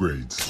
upgrades.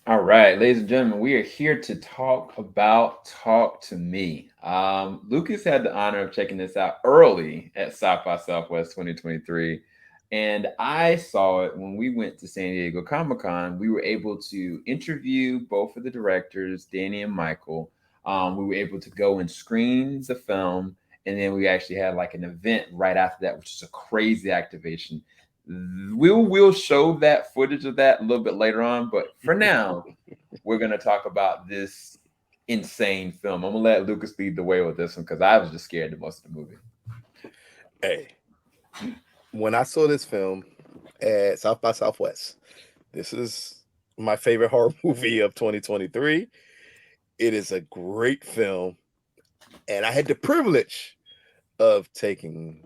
All right, ladies and gentlemen, we are here to talk about Talk to Me. Lucas had the honor of checking this out early at South by Southwest 2023. And I saw it when we went to San Diego Comic-Con. We were able to interview both of the directors, Danny and Michael. We were able to go and screen the film. And then we actually had like an event right after that, which is a crazy activation. We'll show that footage of that a little bit later on, but for now, we're gonna talk about this insane film. I'm gonna let Lucas lead the way with this one because I was just scared the most of the movie. Hey, when I saw this film at South by Southwest, this is my favorite horror movie of 2023. It is a great film, and I had the privilege of taking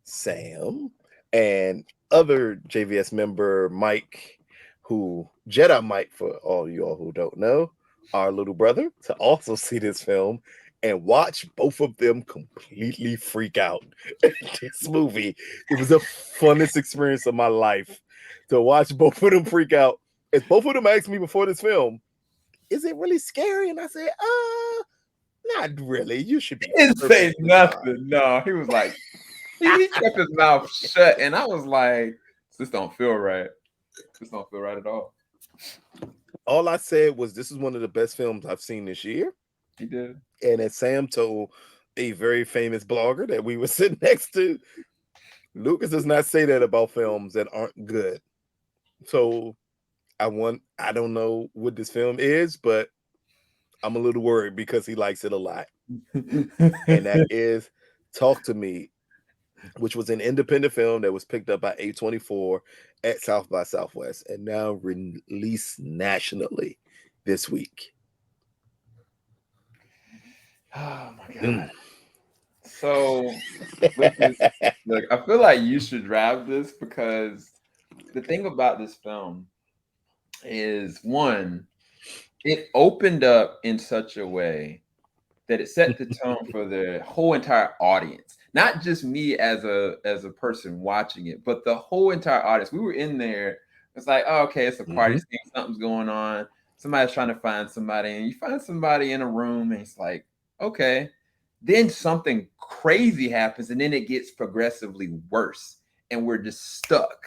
Sam and other JVS member Mike, who Jedi Mike, for all y'all who don't know, our little brother, to also see this film and watch both of them completely freak out at this movie. It was the funnest experience of my life to watch both of them freak out. As both of them asked me before this film, "Is it really scary?" And I said, not really. You should be. He didn't say nothing. No, he was like, he kept his mouth shut, and I was like, "This don't feel right. This don't feel right at all." All I said was, "This is one of the best films I've seen this year." He did. And as Sam told a very famous blogger that we were sitting next to, Lucas does not say that about films that aren't good. So I don't know what this film is, but I'm a little worried because he likes it a lot. And that is Talk to Me, which was an independent film that was picked up by A24 at South by Southwest and now released nationally this week. Oh my god. So look, I feel like you should drive this because the thing about this film is, one, it opened up in such a way that it set the tone for the whole entire audience. Not just me as a person watching it, but the whole entire audience. We were in there. It's like, oh, okay, it's a party scene. Something's going on. Somebody's trying to find somebody, and you find somebody in a room, and it's like, okay. Then something crazy happens, and then it gets progressively worse, and we're just stuck.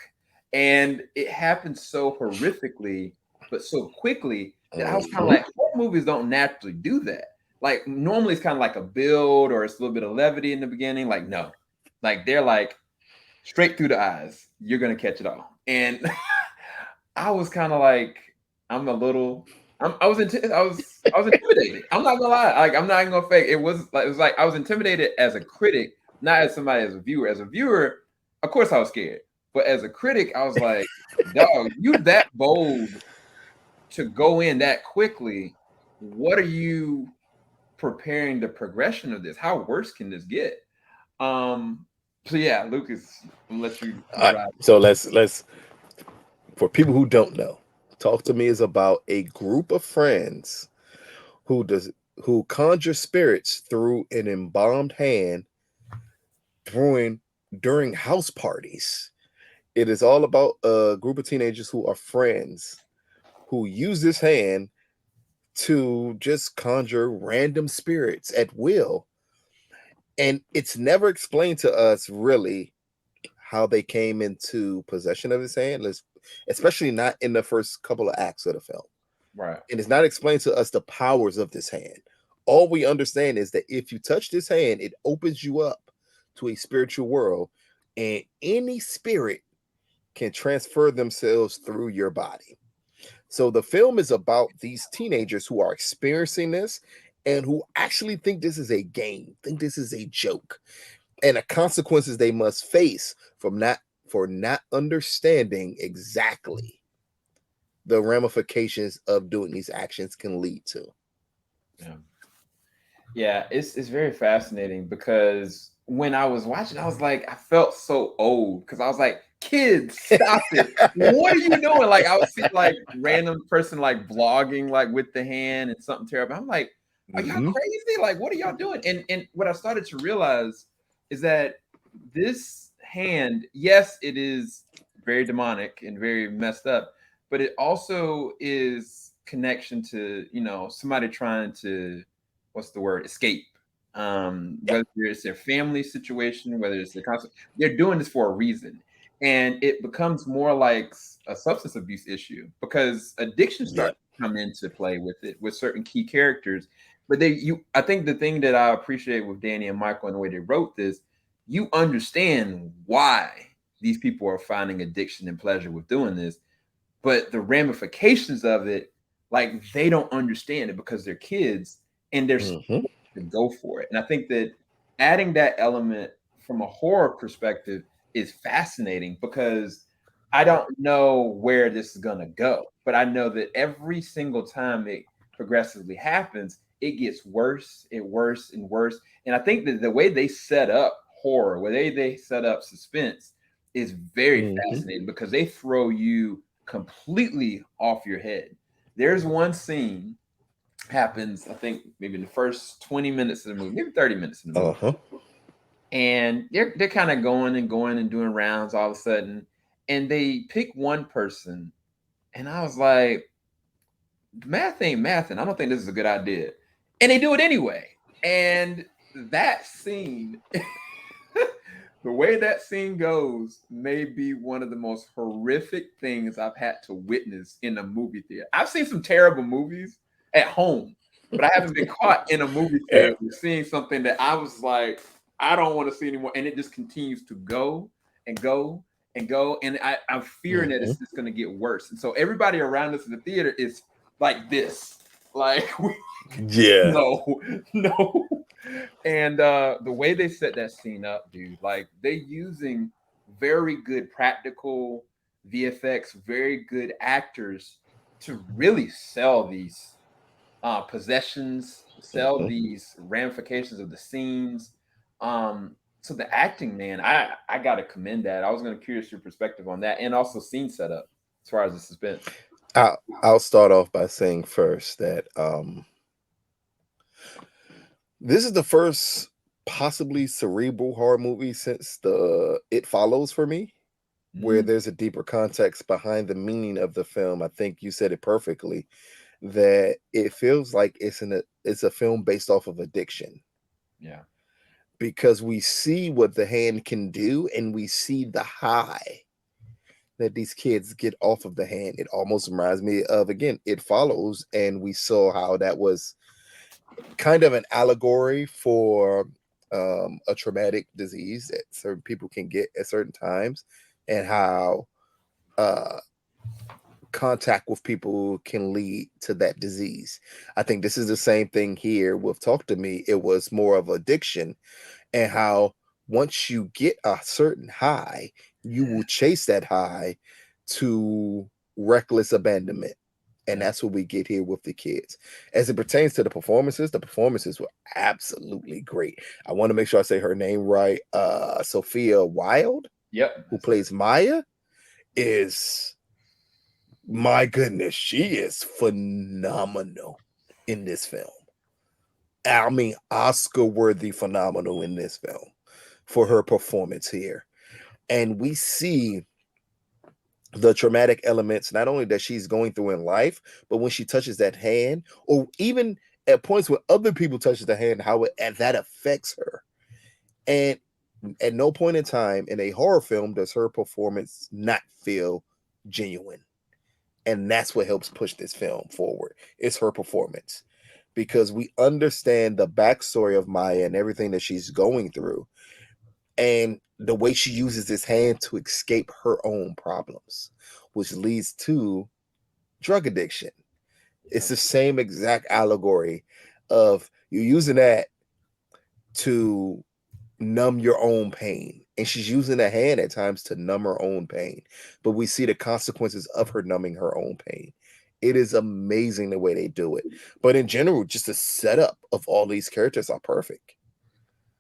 And it happens so horrifically, but so quickly that I was kind of like, horror movies don't naturally do that. Like normally it's kind of like a build or it's a little bit of levity in the beginning. Like, no, like they're like straight through the eyes. You're going to catch it all. And I was kind of like, I was intimidated. I'm not gonna lie. Like, I'm not even gonna fake. It was like I was intimidated as a critic, not as somebody as a viewer. As a viewer, of course I was scared. But as a critic, I was like, dog, you that bold to go in that quickly. What are you preparing the progression of this? How worse can this get? So yeah, Lucas, I'll let you. Right, so let's for people who don't know, Talk to Me is about a group of friends who conjure spirits through an embalmed hand during house parties. It is all about a group of teenagers who are friends who use this hand to just conjure random spirits at will. And it's never explained to us really how they came into possession of this hand, especially not in the first couple of acts of the film. Right. And it's not explained to us the powers of this hand. All we understand is that if you touch this hand, it opens you up to a spiritual world, and any spirit can transfer themselves through your body. So the film is about these teenagers who are experiencing this and who actually think this is a game, think this is a joke, and the consequences they must face for not understanding exactly the ramifications of doing these actions can lead to. Yeah. Yeah, it's very fascinating because when I was watching, I was like, I felt so old because I was like, kids, stop it. What are you doing? Like I would see like random person like vlogging like with the hand and something terrible. I'm like, are y'all crazy? Like, what are y'all doing? And what I started to realize is that this hand, yes, it is very demonic and very messed up, but it also is connection to, somebody trying to, what's the word, escape. Yep. Whether it's their family situation, whether it's their constant, they're doing this for a reason. And it becomes more like a substance abuse issue because addiction Yep. starts to come into play with it with certain key characters. But I think the thing that I appreciate with Danny and Michael and the way they wrote this, you understand why these people are finding addiction and pleasure with doing this, but the ramifications of it, like they don't understand it because they're kids and they're Mm-hmm. to go for it. And I think that adding that element from a horror perspective is fascinating because I don't know where this is going to go, but I know that every single time it progressively happens, it gets worse and worse and worse. And I think that the way they set up horror, where they set up suspense is very fascinating because they throw you completely off your head. There's one scene happens, I think, maybe in the first 20 minutes of the movie, maybe 30 minutes of the movie. Uh-huh. And they're kind of going and doing rounds all of a sudden. And they pick one person. And I was like, math ain't math, and I don't think this is a good idea. And they do it anyway. And that scene, the way that scene goes, may be one of the most horrific things I've had to witness in a movie theater. I've seen some terrible movies at home, but I haven't been caught in a movie theater seeing something that I was like, I don't want to see anymore. And it just continues to go and go and go. And I'm fearing that it's just going to get worse. And so everybody around us in the theater is like this. Like, Yeah. no. And the way they set that scene up, dude, like they using very good practical VFX, very good actors to really sell these possessions, sell these ramifications of the scenes. So the acting, man, I gotta commend that. I was gonna curious your perspective on that, and also scene setup as far as the suspense. I'll start off by saying first that this is the first possibly cerebral horror movie since the It Follows for me, where there's a deeper context behind the meaning of the film. I think you said it perfectly, that it feels like it's a film based off of addiction. Yeah. Because we see what the hand can do and we see the high that these kids get off of the hand. It almost reminds me of, again, It Follows, and we saw how that was kind of an allegory for a traumatic disease that certain people can get at certain times, and how contact with people can lead to that disease. I think this is the same thing here with Talk to Me. It was more of addiction, and how once you get a certain high, you will chase that high to reckless abandonment. And that's what we get here with the kids. As it pertains to the performances were absolutely great. I want to make sure I say her name right. Sophia Wilde, Yep. who plays Maya, is, my goodness, she is phenomenal in this film. I mean, Oscar-worthy phenomenal in this film for her performance here. And we see the traumatic elements, not only that she's going through in life, but when she touches that hand, or even at points where other people touches the hand, how and that affects her. And at no point in time in a horror film does her performance not feel genuine. And that's what helps push this film forward. It's her performance. Because we understand the backstory of Maya and everything that she's going through. And the way she uses his hand to escape her own problems, which leads to drug addiction. It's the same exact allegory of you using that to numb your own pain. And she's using a hand at times to numb her own pain. But we see the consequences of her numbing her own pain. It is amazing the way they do it. But in general, just the setup of all these characters are perfect.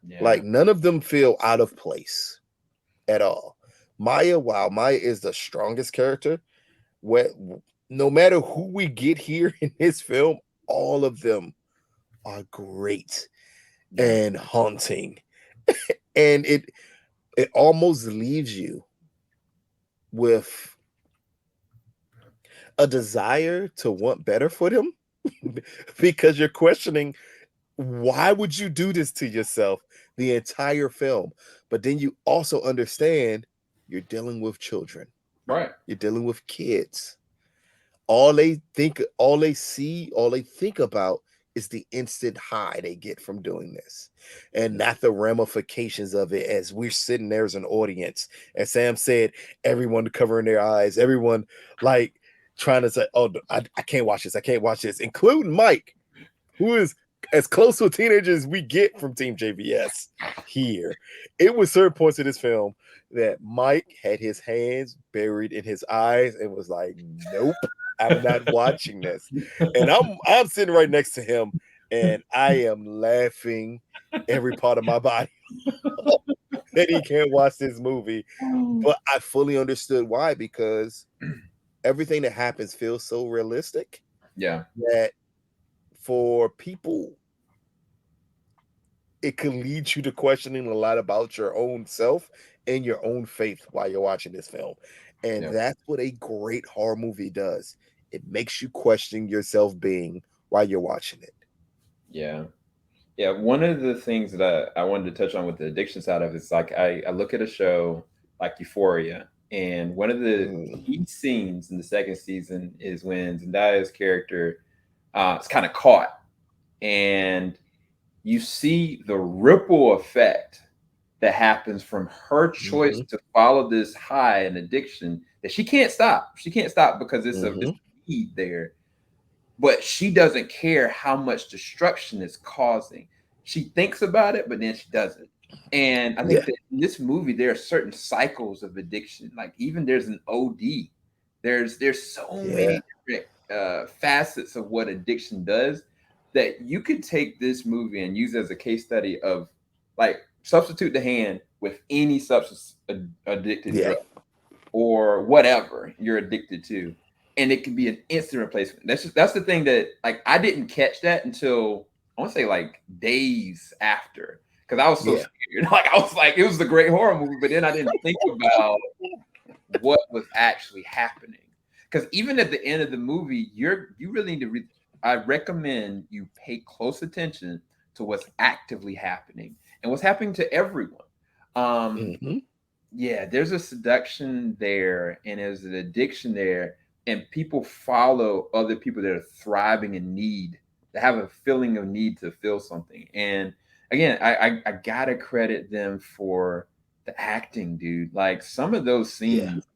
Yeah. Like none of them feel out of place at all. Maya, while Maya is the strongest character, no matter who we get here in this film, all of them are great and haunting. And it almost leaves you with a desire to want better for them because you're questioning, why would you do this to yourself the entire film? But then you also understand you're dealing with children. Right. You're dealing with kids. All they think about is the instant high they get from doing this, and not the ramifications of it as we're sitting there as an audience. As Sam said, everyone covering their eyes, everyone like trying to say, oh, I can't watch this, I can't watch this, including Mike, who is as close to a teenager as we get from TeamJVS here. It was certain points of this film that Mike had his hands buried in his eyes and was like, nope, I'm not watching this. And I'm sitting right next to him and I am laughing every part of my body that he can't watch this movie. But I fully understood why, because everything that happens feels so realistic. Yeah. That for people, it can lead you to questioning a lot about your own self and your own faith while you're watching this film. And that's what a great horror movie does. It makes you question your self-being while you're watching it. Yeah. Yeah. One of the things that I wanted to touch on with the addiction side of it is like I look at a show like Euphoria, and one of the key scenes in the second season is when Zendaya's character is kind of caught, and you see the ripple effect that happens from her choice to follow this high and addiction that she can't stop. She can't stop because it's a need there. But she doesn't care how much destruction it's causing. She thinks about it, but then she doesn't. And I think that in this movie, there are certain cycles of addiction. Like even there's an OD. There's so many different facets of what addiction does that you could take this movie and use as a case study of like substitute the hand with any substance addicted drug or whatever you're addicted to, and it can be an instant replacement. That's the thing that like I didn't catch that until I want to say like days after, because I was so scared. Like I was like, it was a great horror movie, but then I didn't think about what was actually happening. Because even at the end of the movie, you really need to I recommend you pay close attention to what's actively happening and what's happening to everyone. Yeah, there's a seduction there and there's an addiction there, and people follow other people that are thriving in need, that have a feeling of need to feel something. And again, I gotta credit them for the acting, dude. Like some of those scenes,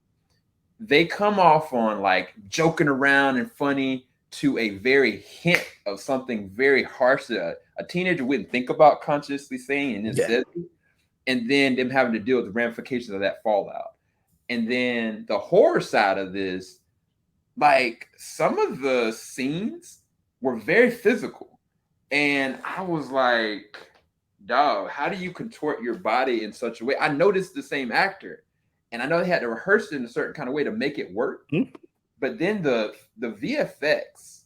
they come off on like joking around and funny to a very hint of something very harsh that a teenager wouldn't think about consciously saying, and then says it, and then them having to deal with the ramifications of that fallout. And then the horror side of this, like some of the scenes were very physical. And I was like, dog, how do you contort your body in such a way? I noticed the same actor, and I know they had to rehearse it in a certain kind of way to make it work. But then the VFX,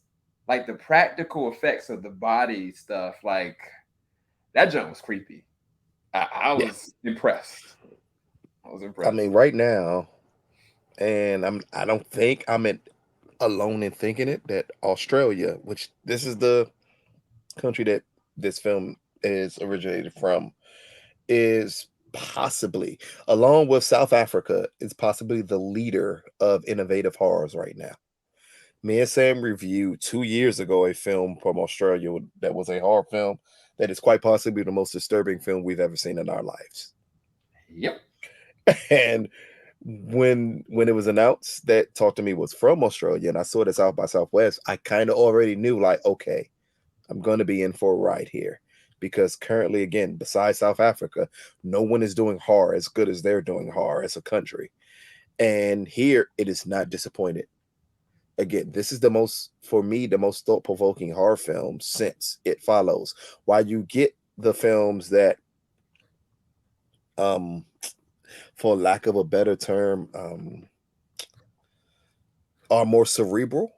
like the practical effects of the body stuff, like that junk was creepy. I was impressed. I was impressed. I mean, right now, and I don't think I'm alone in thinking it, that Australia, which this is the country that this film is originated from, is possibly, along with South Africa, is possibly the leader of innovative horrors right now. Me and Sam reviewed 2 years ago a film from Australia that was a horror film that is quite possibly the most disturbing film we've ever seen in our lives. Yep. And when it was announced that Talk to Me was from Australia and I saw it South by Southwest, I kind of already knew, like, okay, I'm going to be in for a ride here. Because currently, again, besides South Africa, no one is doing horror as good as they're doing horror as a country. And here, it is not disappointed. Again, this is for me, the most thought-provoking horror film since It Follows. While you get the films that, for lack of a better term, are more cerebral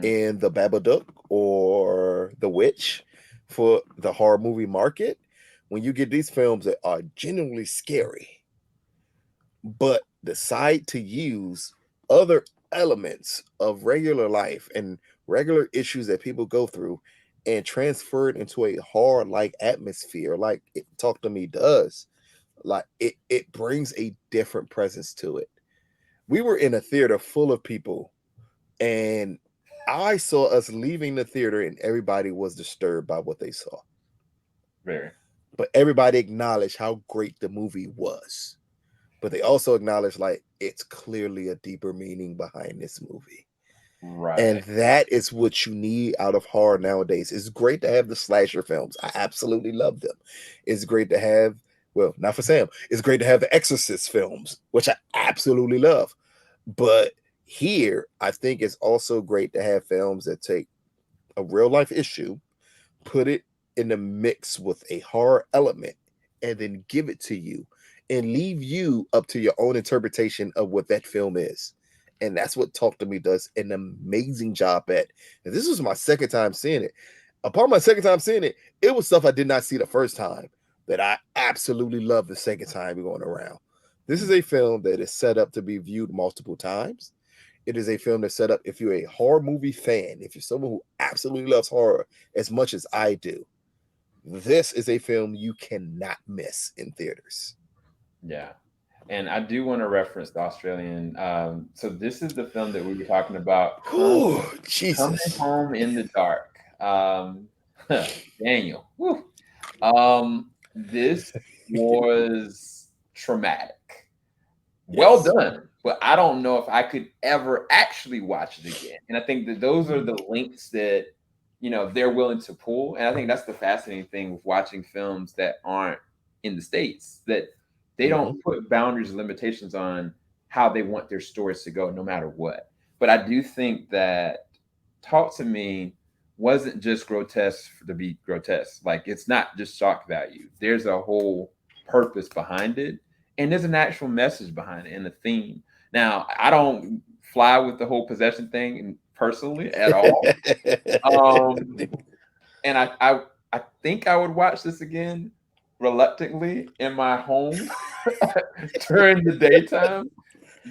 in the Babadook or The Witch for the horror movie market, when you get these films that are genuinely scary, but decide to use other elements of regular life and regular issues that people go through and transfer it into a horror-like atmosphere, like Talk to Me does, like it brings a different presence to it. We were in a theater full of people, and I saw us leaving the theater and everybody was disturbed by what they saw. Very. But everybody acknowledged how great the movie was. But they also acknowledged, like, it's clearly a deeper meaning behind this movie. Right. And that is what you need out of horror nowadays. It's great to have the slasher films. I absolutely love them. It's great to have, well, not for Sam, it's great to have the Exorcist films, which I absolutely love. But here, I think it's also great to have films that take a real life issue, put it in the mix with a horror element, and then give it to you and leave you up to your own interpretation of what that film is. And that's what Talk to Me does an amazing job at. And this was my second time seeing it. Upon my second time seeing it, it was stuff I did not see the first time that I absolutely love the second time going around. This is a film that is set up to be viewed multiple times. It is a film that's set up, if you're a horror movie fan, if you're someone who absolutely loves horror as much as I do, this is a film you cannot miss in theaters. Yeah. And I do want to reference the Australian. So this is the film that we were talking about. Oh, Coming Jesus. Home in the Dark. Daniel. Whew. This was traumatic. Well Yes. done, but I don't know if I could ever actually watch it again. And I think that those are the links that they're willing to pull. And I think that's the fascinating thing with watching films that aren't in the States, that they don't put boundaries and limitations on how they want their stories to go, no matter what. But I do think that Talk to Me wasn't just grotesque to be grotesque. Like, it's not just shock value. There's a whole purpose behind it, and there's an actual message behind it and a theme. Now, I don't fly with the whole possession thing personally at all. And I think I would watch this again reluctantly in my home during the daytime.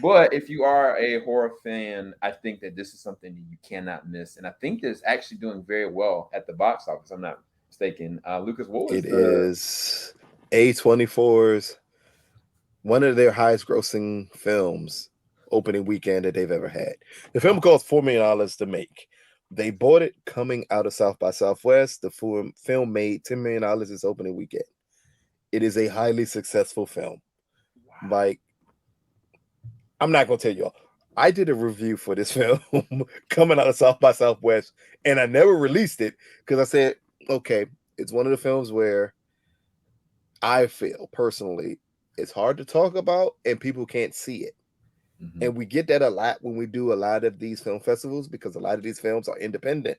But if you are a horror fan, I think that this is something that you cannot miss. And I think that it's actually doing very well at the box office. I'm not mistaken. Lucas, what was It is A24's one of their highest grossing films opening weekend that they've ever had. The film cost $4 million to make. They bought it coming out of South by Southwest. The film made $10 million its opening weekend. It is a highly successful film. Wow. Like, I'm not gonna tell y'all. I did a review for this film coming out of South by Southwest, and I never released it because I said, okay, it's one of the films where I feel personally it's hard to talk about and people can't see it. And we get that a lot when we do a lot of these film festivals because a lot of these films are independent.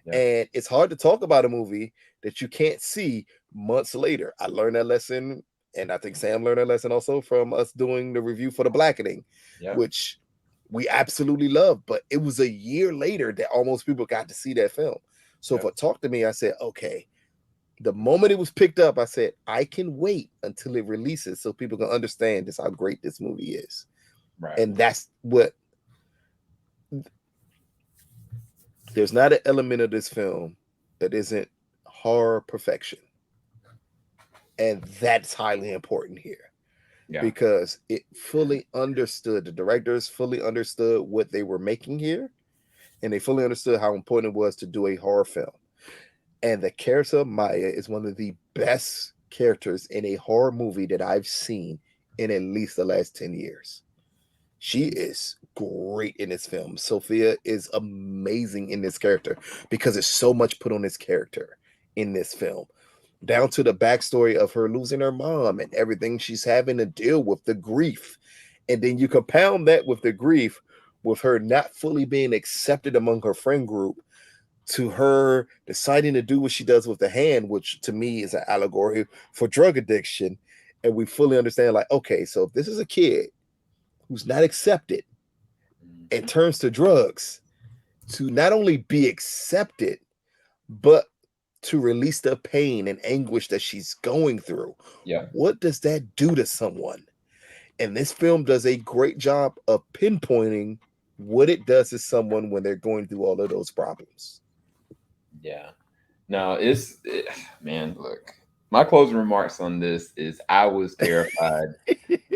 Yeah. And it's hard to talk about a movie that you can't see months later. I learned that lesson, and I think Sam learned that lesson also from us doing the review for The Blackening, which we absolutely love. But it was a year later that almost people got to see that film. So for Talk to Me, I said, okay, the moment it was picked up, I said, I can wait until it releases so people can understand just how great this movie is. Right. And that's what, there's not an element of this film that isn't horror perfection. And that's highly important here. Yeah. Because it fully understood, the directors fully understood what they were making here, and they fully understood how important it was to do a horror film. And the character of Maya is one of the best characters in a horror movie that I've seen in at least the last 10 years. She is great in this film. Sophia is amazing in this character because there's so much put on this character in this film, down to the backstory of her losing her mom and everything she's having to deal with, the grief. And then you compound that with the grief with her not fully being accepted among her friend group, to her deciding to do what she does with the hand, which to me is an allegory for drug addiction. And we fully understand, like, okay, so if this is a kid who's not accepted and turns to drugs to not only be accepted, but to release the pain and anguish that she's going through. Yeah. What does that do to someone? And this film does a great job of pinpointing what it does to someone when they're going through all of those problems. Yeah. No, man, look, my closing remarks on this is I was terrified,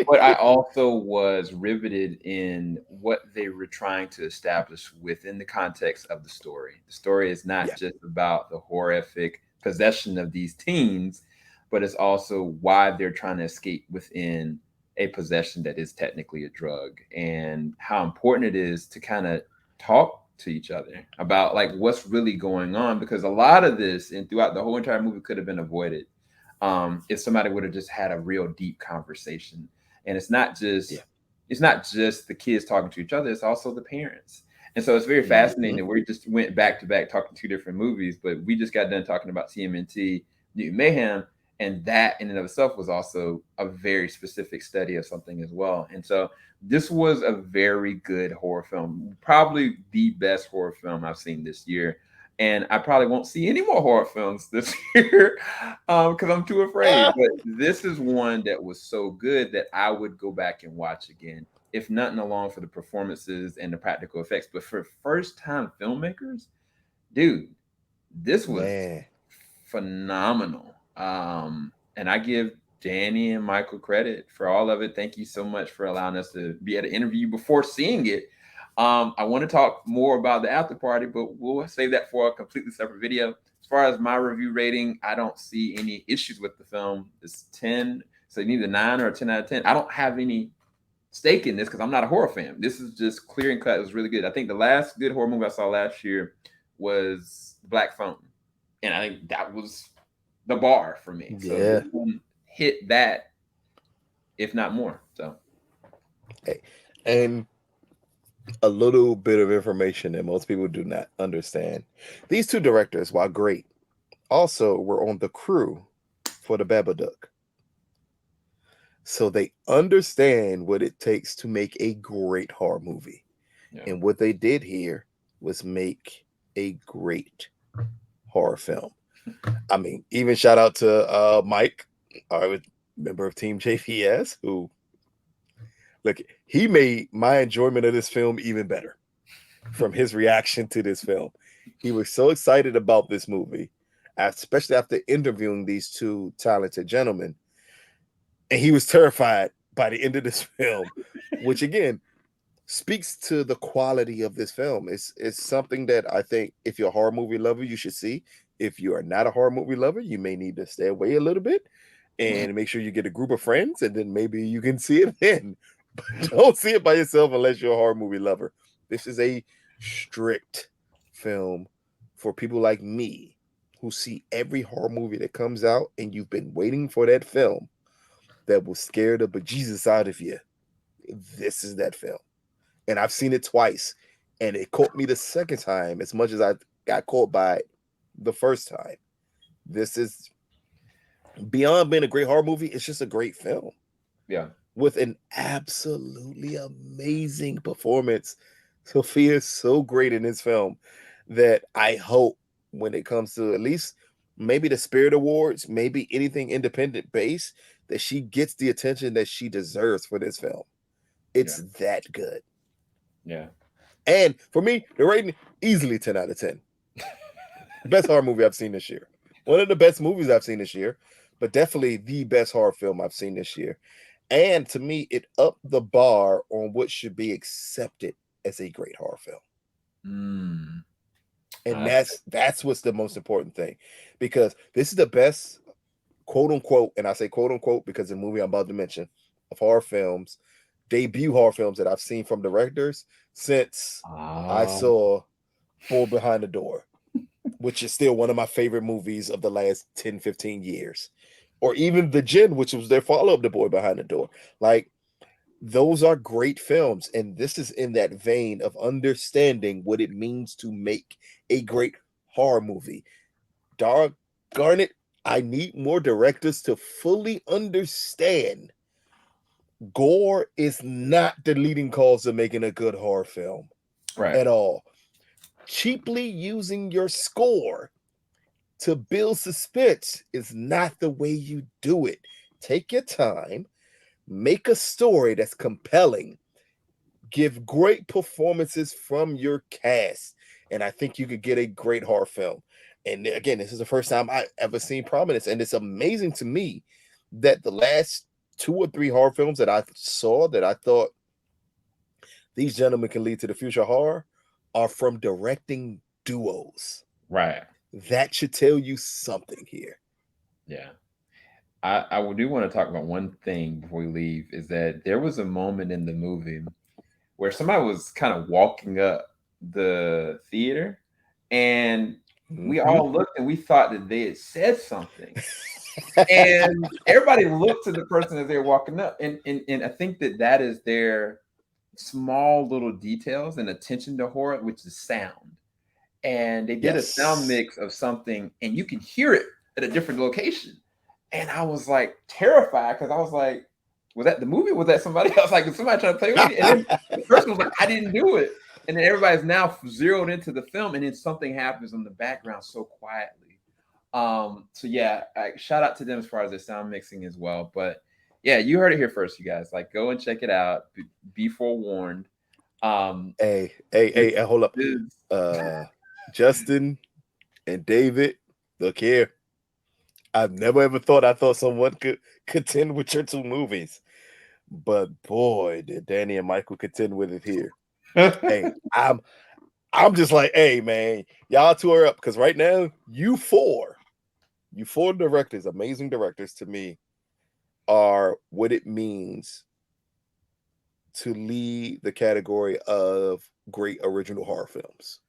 but I also was riveted in what they were trying to establish within the context of the story. The story is not Yeah. just about the horrific possession of these teens, but it's also why they're trying to escape within a possession that is technically a drug, and how important it is to kind of talk to each other about like what's really going on, because a lot of this and throughout the whole entire movie could have been avoided if somebody would have just had a real deep conversation. And Yeah. it's not just the kids talking to each other, it's also the parents. And so it's very fascinating Mhm. that we just went back to back talking two different movies, but we just got done talking about TMNT New Mayhem, and that in and of itself was also a very specific study of something as well. And so this was a very good horror film, probably the best horror film I've seen this year. And I probably won't see any more horror films this year because I'm too afraid. But this is one that was so good that I would go back and watch again, if nothing alone for the performances and the practical effects. But for first time filmmakers, dude, this was Man. phenomenal. And I give Danny and Michael credit for all of it. Thank you so much for allowing us to be able to interview you before seeing it. I want to talk more about the after party, but we'll save that for a completely separate video. As far as my review rating, I don't see any issues with the film. It's 10, so either 9 or a 10 out of 10. I don't have any stake in this because I'm not a horror fan. This is just clear and cut. It was really good. I think the last good horror movie I saw last year was Black Phone, and I think that was the bar for me. So Yeah. this one hit that, if not more. So Hey. And a little bit of information that most people do not understand. These two directors, while great, also were on the crew for the Babadook. So they understand what it takes to make a great horror movie. yeah, And what they did here was make a great horror film. I mean, even shout out to Mike, our member of Team JVS, who, look, he made my enjoyment of this film even better from his reaction to this film. He was so excited about this movie, especially after interviewing these two talented gentlemen. And he was terrified by the end of this film, which again speaks to the quality of this film. It's something that I think if you're a horror movie lover, you should see. If you are not a horror movie lover, you may need to stay away a little bit and make sure you get a group of friends, and then maybe you can see it then. But don't see it by yourself unless you're a horror movie lover. This is a strict film for people like me who see every horror movie that comes out, and you've been waiting for that film that will scare the bejesus out of you. This is that film. And I've seen it twice, and it caught me the second time as much as I got caught by it the first time. This is beyond being a great horror movie. It's just a great film yeah, with an absolutely amazing performance. Sophia is so great in this film that I hope when it comes to at least maybe the Spirit Awards, maybe anything independent based, that she gets the attention that she deserves for this film. yeah, It's that good. yeah. And for me, the rating easily 10 out of 10. Best horror movie I've seen this year. One of the best movies I've seen this year, but definitely the best horror film I've seen this year. And to me, it upped the bar on what should be accepted as a great horror film. Mm. And that's what's the most important thing. Because this is the best quote unquote, and I say quote unquote because the movie I'm about to mention of horror films, debut horror films that I've seen from directors since I saw Boy Behind the Door, which is still one of my favorite movies of the last 10, 15 years. Or even The Gin, which was their follow-up to Boy Behind the Door. Like, those are great films. And this is in that vein of understanding what it means to make a great horror movie. Doggone it, I need more directors to fully understand gore is not the leading cause of making a good horror film at all. Cheaply using your score to build suspense is not the way you do it. Take your time, make a story that's compelling, give great performances from your cast, and I think you could get a great horror film. And again, this is the first time I ever seen Prominence, and it's amazing to me that the last 2 or 3 horror films that I saw that I thought these gentlemen can lead to the future horror are from directing duos. Right. That should tell you something here. Yeah. I do want to talk about one thing before we leave, is that there was a moment in the movie where somebody was kind of walking up the theater, and we all looked and we thought that they had said something. And everybody looked to the person as they were walking up. And I think that that is their small little details and attention to horror, which is sound. And they did a sound mix of something, and you can hear it at a different location. And I was like terrified because I was like, was that the movie? Was that somebody else? Like, was somebody trying to play with me? And then the person was like, I didn't do it. And then everybody's now zeroed into the film, and then something happens in the background so quietly. So yeah, shout out to them as far as the sound mixing as well. But yeah, you heard it here first, you guys. Like, go and check it out. Be forewarned. Hey, hold up. Justin and David, look here. I've never ever thought someone could contend with your 2 movies. But boy, did Danny and Michael contend with it here. Hey, I'm just like, hey man, y'all 2 are up, because right now, you four directors, amazing directors to me, are what it means to lead the category of great original horror films.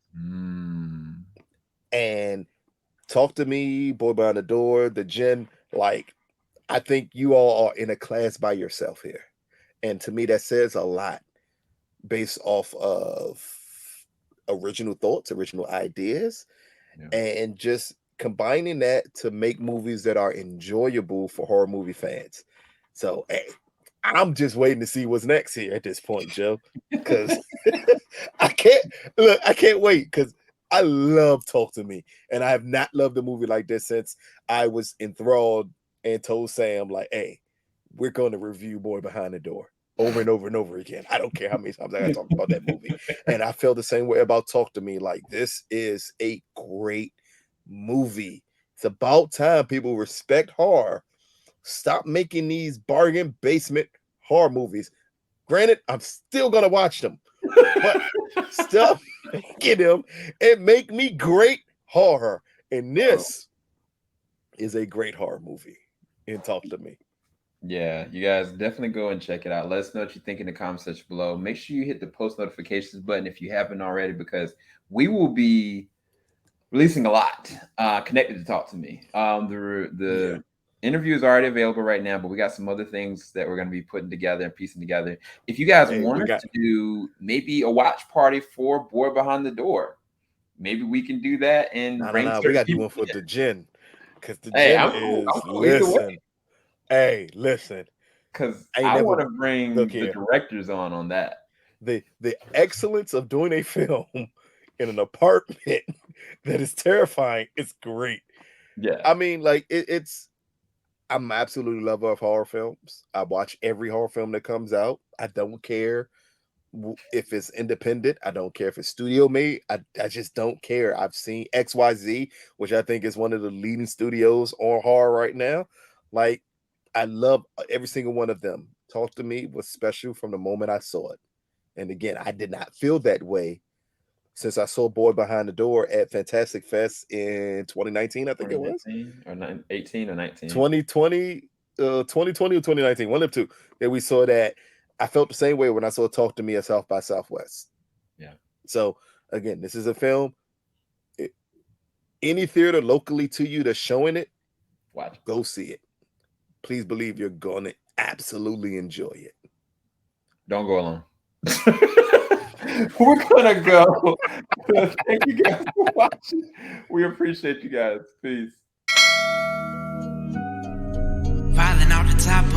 And Talk to Me, Boy Behind the Door, The Gin, like, I think you all are in a class by yourself here. And to me, that says a lot based off of original thoughts, original ideas, and just combining that to make movies that are enjoyable for horror movie fans. So, hey, I'm just waiting to see what's next here at this point, Joe, because I can't wait, because I love Talk to Me, and I have not loved a movie like this since I was enthralled and told Sam, like, hey, we're going to review Boy Behind the Door over and over and over again. I don't care how many times I got to talk about that movie. And I feel the same way about Talk to Me. Like, this is a great movie. It's about time people respect horror. Stop making these bargain basement horror movies. Granted, I'm still going to watch them, but stop making them and make me great horror. And this is a great horror movie. And Talk to Me. Yeah, you guys definitely go and check it out. Let us know what you think in the comment section below. Make sure you hit the post notifications button if you haven't already, because we will be releasing a lot connected to Talk to Me. The interview is already available right now, but we got some other things that we're going to be putting together and piecing together. If you guys want us to do maybe a watch party for Boy Behind the Door, maybe we can do that. And we got to do one for The Gin, because The Gin is listen. Hey, listen. Because I want to bring the directors on that. The excellence of doing a film in an apartment that is terrifying is great. Yeah. I mean, like, I'm absolutely lover of horror films. I watch every horror film that comes out. I don't care if it's independent. I don't care if it's studio made. I just don't care. I've seen XYZ, which I think is one of the leading studios on horror right now. Like, I love every single one of them. Talk to Me was special from the moment I saw it. And again, I did not feel that way since I saw Boy Behind the Door at Fantastic Fest in 2019, I think it was 18 or 19. 2020 or 2019, one of two, that we saw that. I felt the same way when I saw Talk to Me at South by Southwest. Yeah. So again, this is a film. Any theater locally to you that's showing it, watch. Go see it. Please believe you're going to absolutely enjoy it. Don't go alone. We're gonna go. Thank you guys for watching. We appreciate you guys. Peace. Filing out the top of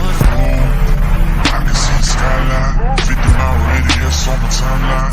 I can see the skyline, 50 mile radius on my timeline.